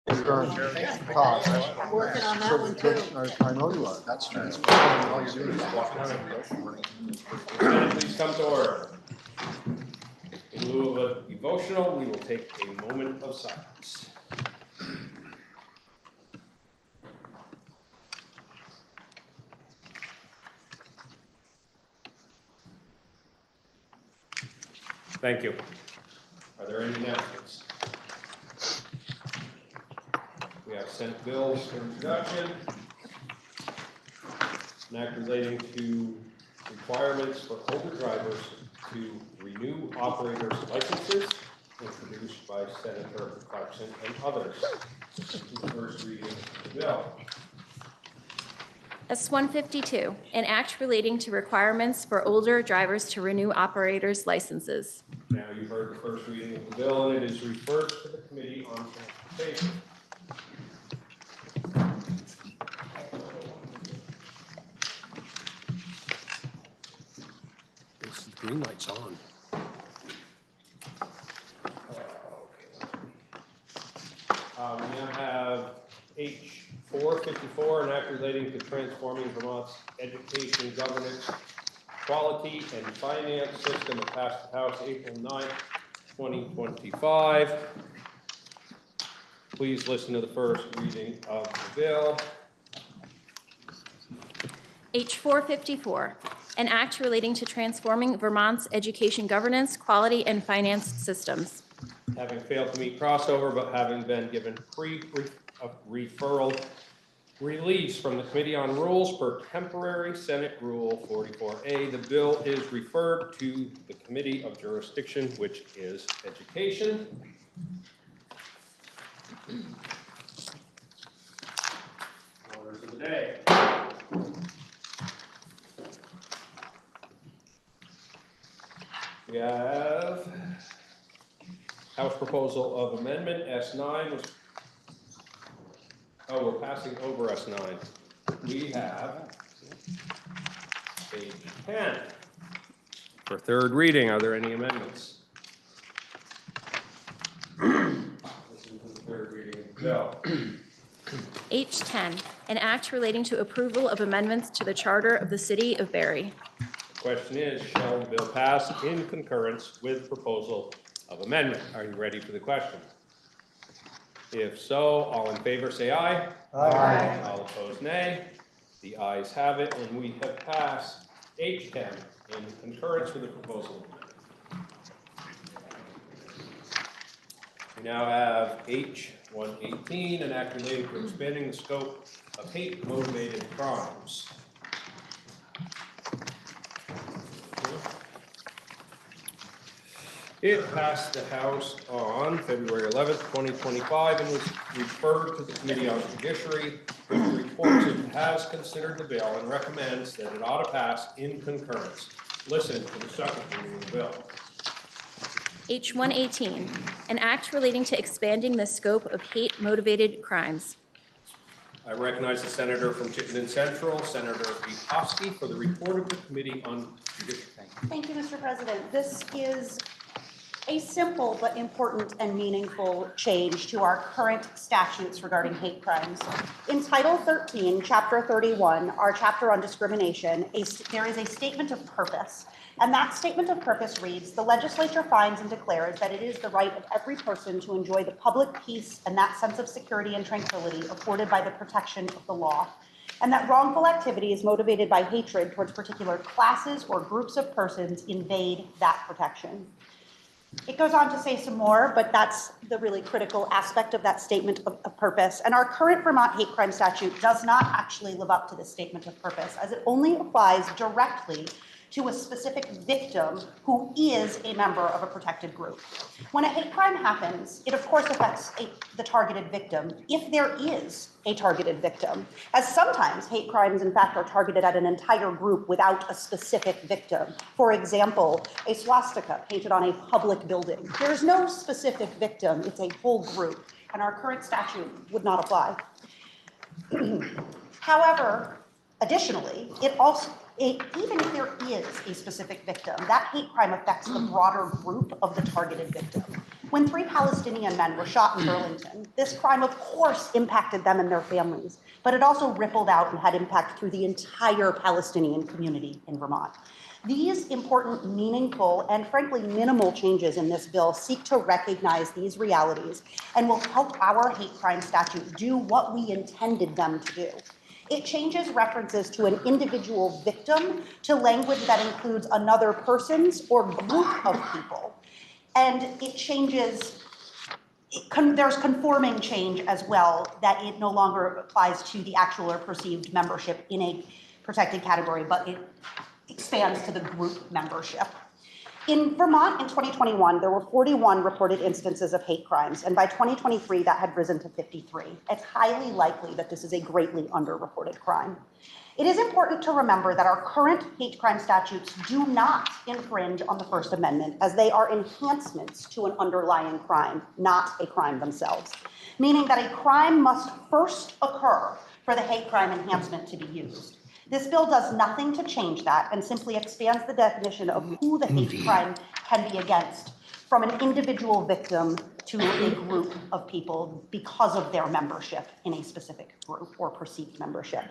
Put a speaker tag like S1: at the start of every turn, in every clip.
S1: Cost.
S2: I'm working on that one too.
S1: I know you are.
S3: That's true.
S1: All you're doing is walking around the ocean.
S4: Please come to order. In lieu of a devotional, we will take a moment of silence. Thank you. Are there any announcements? We have Senate bills for introduction. An act relating to requirements for older drivers to renew operators' licenses, introduced by Senator Clarkson and others. This is the first reading of the bill.
S5: S-152, an act relating to requirements for older drivers to renew operators' licenses.
S4: Now you've heard the first reading of the bill, and it is referred to the Committee on Transportation.
S3: The green light's on.
S4: We now have H-454, an act relating to transforming Vermont's education, governance, quality, and finance system. It passed the House April 9th, 2025. Please listen to the first reading of the bill.
S5: H-454, an act relating to transforming Vermont's education governance, quality, and finance systems.
S4: Having failed to meet crossover, but having been given referral release from the Committee on Rules per temporary Senate Rule 44A, the bill is referred to the Committee of Jurisdiction, which is Education. Orders of the day. We have House proposal of amendment S9 was, we're passing over S9. We have page 10. For third reading, are there any amendments? This is the third reading of the bill.
S5: H-10, an act relating to approval of amendments to the Charter of the City of Barre.
S4: The question is, shall the bill pass in concurrence with proposal of amendment? Are you ready for the question? If so, all in favor say aye.
S2: Aye.
S4: All opposed nay. The ayes have it, and we have passed H10 in concurrence with the proposal. We now have H118, an act relating to expanding the scope of hate-motivated crimes. It passed the House on February 11th, 2025, and was referred to the Committee on Judiciary, which reports it has considered the bill and recommends that it ought to pass in concurrence. Listen to the second reading of the bill.
S5: H-118, an act relating to expanding the scope of hate-motivated crimes.
S4: I recognize the Senator from Chittenden Central, Senator Bienkowski, for the report of the Committee on Judiciary.
S6: Thank you, Mr. President. This is a simple but important and meaningful change to our current statutes regarding hate crimes. In Title 13, Chapter 31, our chapter on discrimination, there is a statement of purpose. And that statement of purpose reads, the legislature finds and declares that it is the right of every person to enjoy the public peace and that sense of security and tranquility afforded by the protection of the law. And that wrongful activities motivated by hatred towards particular classes or groups of persons invade that protection. It goes on to say some more, but that's the really critical aspect of that statement of purpose. And our current Vermont hate crime statute does not actually live up to this statement of purpose, as it only applies directly to a specific victim who is a member of a protected group. When a hate crime happens, it of course affects the targeted victim, if there is a targeted victim, as sometimes hate crimes in fact are targeted at an entire group without a specific victim. For example, a swastika painted on a public building. There's no specific victim, it's a whole group, and our current statute would not apply. However, additionally, even if there is a specific victim, that hate crime affects the broader group of the targeted victim. When 3 Palestinian men were shot in Burlington, this crime of course impacted them and their families, but it also rippled out and had impact through the entire Palestinian community in Vermont. These important, meaningful, and frankly minimal changes in this bill seek to recognize these realities and will help our hate crime statute do what we intended them to do. It changes references to an individual victim to language that includes another person's or group of people. And it changes, there's conforming change as well, that it no longer applies to the actual or perceived membership in a protected category, but it expands to the group membership. In Vermont in 2021, there were 41 reported instances of hate crimes, and by 2023, that had risen to 53. It's highly likely that this is a greatly underreported crime. It is important to remember that our current hate crime statutes do not infringe on the First Amendment, as they are enhancements to an underlying crime, not a crime themselves, meaning that a crime must first occur for the hate crime enhancement to be used. This bill does nothing to change that and simply expands the definition of who the hate crime can be against from an individual victim to a group of people because of their membership in a specific group or perceived membership.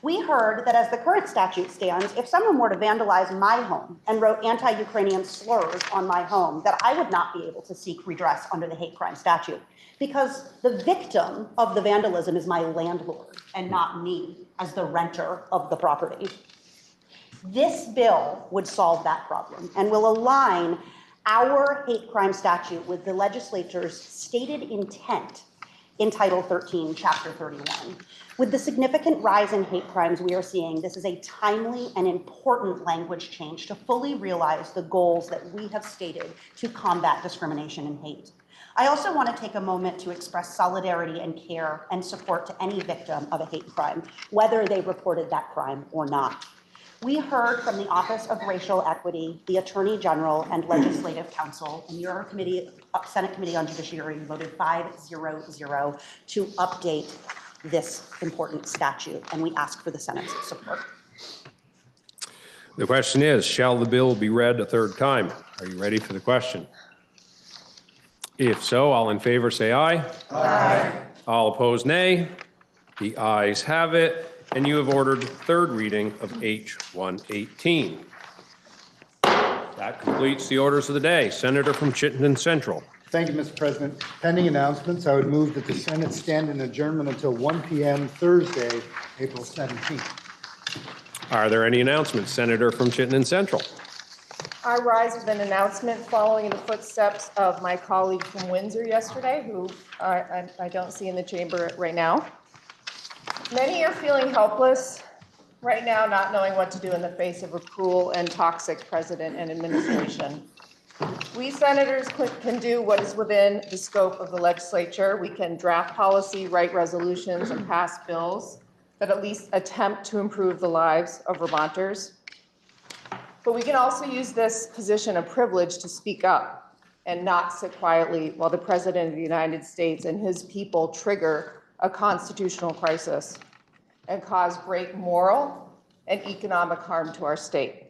S6: We heard that as the current statute stands, if someone were to vandalize my home and wrote anti-Ukrainian slurs on my home, that I would not be able to seek redress under the hate crime statute because the victim of the vandalism is my landlord and not me as the renter of the property. This bill would solve that problem and will align our hate crime statute with the legislature's stated intent in Title 13, Chapter 31. With the significant rise in hate crimes we are seeing, this is a timely and important language change to fully realize the goals that we have stated to combat discrimination and hate. I also want to take a moment to express solidarity and care and support to any victim of a hate crime, whether they reported that crime or not. We heard from the Office of Racial Equity, the Attorney General, and Legislative Counsel, and your committee, Senate Committee on Judiciary voted 5-0-0 to update this important statute, and we ask for the Senate's support.
S4: The question is, shall the bill be read a third time? Are you ready for the question? If so, all in favor say aye. Aye. All opposed, nay. The ayes have it, and you have ordered third reading of H 118. That completes the orders of the day. Senator from Chittenden Central.
S1: Thank you, Mr. President. Pending announcements, I would move that the Senate stand in adjournment until 1 p.m. Thursday, April 17th.
S4: Are there any announcements? Senator from Chittenden Central.
S2: I rise with an announcement following in the footsteps of my colleague from Windsor yesterday, who I don't see in the chamber right now. Many are feeling helpless right now, not knowing what to do in the face of a cruel and toxic president and administration. We senators can do what is within the scope of the legislature. We can draft policy, write resolutions, and pass bills that at least attempt to improve the lives of Vermonters. But we can also use this position of privilege to speak up and not sit quietly while the President of the United States and his people trigger a constitutional crisis and cause great moral and economic harm to our state.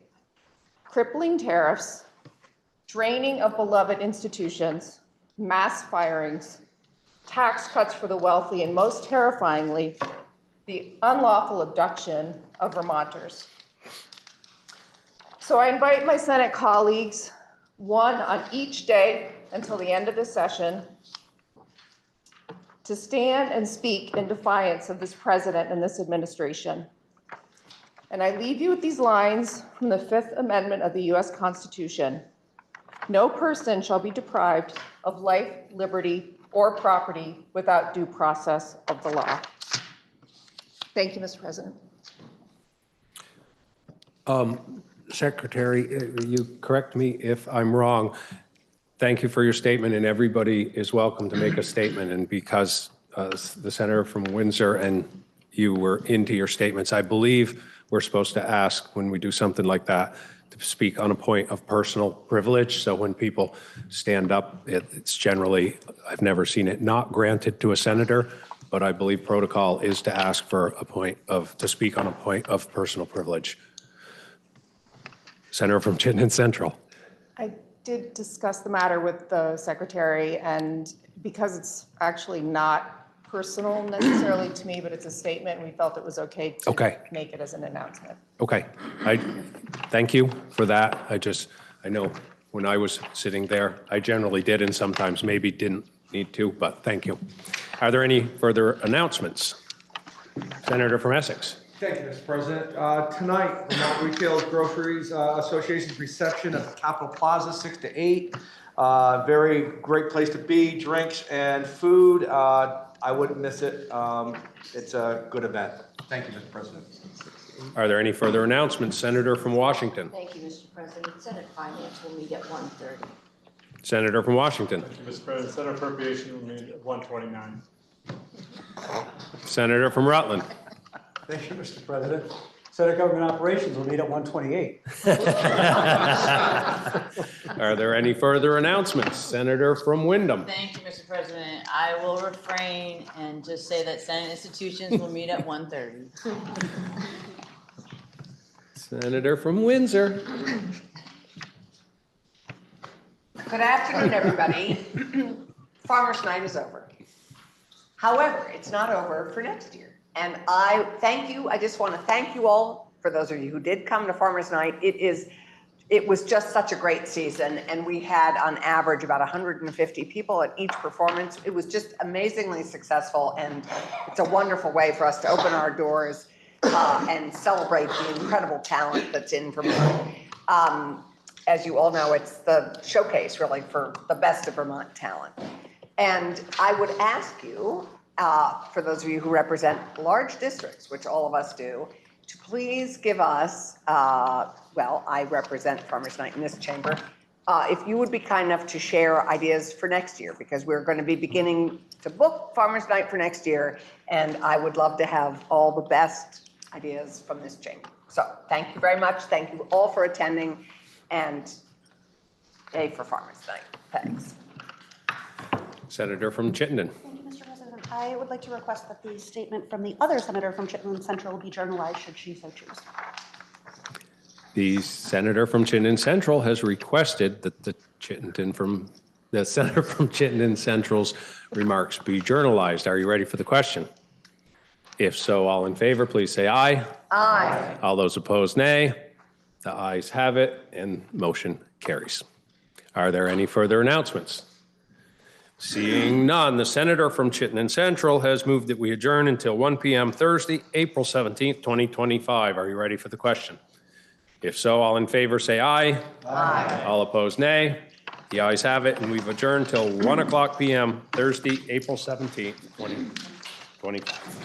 S2: Crippling tariffs, draining of beloved institutions, mass firings, tax cuts for the wealthy, and most terrifyingly, the unlawful abduction of Vermonters. So I invite my Senate colleagues, one on each day until the end of the session, to stand and speak in defiance of this president and this administration. And I leave you with these lines from the Fifth Amendment of the U.S. Constitution. No person shall be deprived of life, liberty, or property without due process of the law. Thank you, Mr. President.
S3: Secretary, you correct me if I'm wrong. Thank you for your statement, and everybody is welcome to make a statement. And because the senator from Windsor and you were into your statements, I believe we're supposed to ask when we do something like that to speak on a point of personal privilege. So when people stand up, it's generally, I've never seen it not granted to a senator, but I believe protocol is to ask for a point of, to speak on a point of personal privilege. Senator from Chittenden Central.
S2: did discuss the matter with the secretary, and because it's actually not personal necessarily to me, but it's a statement, we felt it was okay to
S3: Okay.
S2: make it as an announcement.
S3: Okay, I thank you for that. I know when I was sitting there, I generally did and sometimes maybe didn't need to, but thank you. Are there any further announcements? Senator from Essex.
S7: Thank you, Mr. President. Tonight, Vermont Retail Groceries Association's reception at the Capitol Plaza, 6 to 8. Very great place to be, drinks and food. I wouldn't miss it. It's a good event. Thank you, Mr. President.
S3: Are there any further announcements? Senator from Washington.
S8: Thank you, Mr. President. Senate Finance will meet at 1:30.
S3: Senator from Washington.
S9: Thank you, Mr. President. Senate Appropriation will meet at 1:29.
S3: Senator from Rutland.
S10: Thank you, Mr. President. Senate Government Operations will meet at 1:28.
S3: Are there any further announcements? Senator from Wyndham.
S8: Thank you, Mr. President. I will refrain and just say that Senate institutions will meet at 1:30.
S3: Senator from Windsor.
S11: Good afternoon, everybody. Farmers' Night is over. However, it's not over for next year. And I thank you. I just want to thank you all, for those of you who did come to Farmers' Night. It was just such a great season, and we had on average about 150 people at each performance. It was just amazingly successful, and it's a wonderful way for us to open our doors and celebrate the incredible talent that's in Vermont. As you all know, it's the showcase really for the best of Vermont talent. And I would ask you, for those of you who represent large districts, which all of us do, to please give us, well, I represent Farmers Night in this chamber, if you would be kind enough to share ideas for next year, because we're going to be beginning to book Farmers Night for next year, and I would love to have all the best ideas from this chamber. So thank you very much. Thank you all for attending, and yay for Farmers Night. Thanks.
S3: Senator from Chittenden.
S6: Thank you, Mr. President. I would like to request that the statement from the other senator from Chittenden Central be journalized should she so choose.
S3: The senator from Chittenden Central has requested that the senator from Chittenden Central's remarks be journalized. Are you ready for the question? If so, all in favor, please say aye.
S11: Aye.
S3: All those opposed, nay. The ayes have it, and motion carries. Are there any further announcements? Seeing none, the senator from Chittenden Central has moved that we adjourn until 1 p.m. Thursday, April 17th, 2025. Are you ready for the question? If so, all in favor say aye. Aye. All opposed, nay. The ayes have it, and we've adjourned till 1 o'clock p.m. Thursday, April 17th, 2025.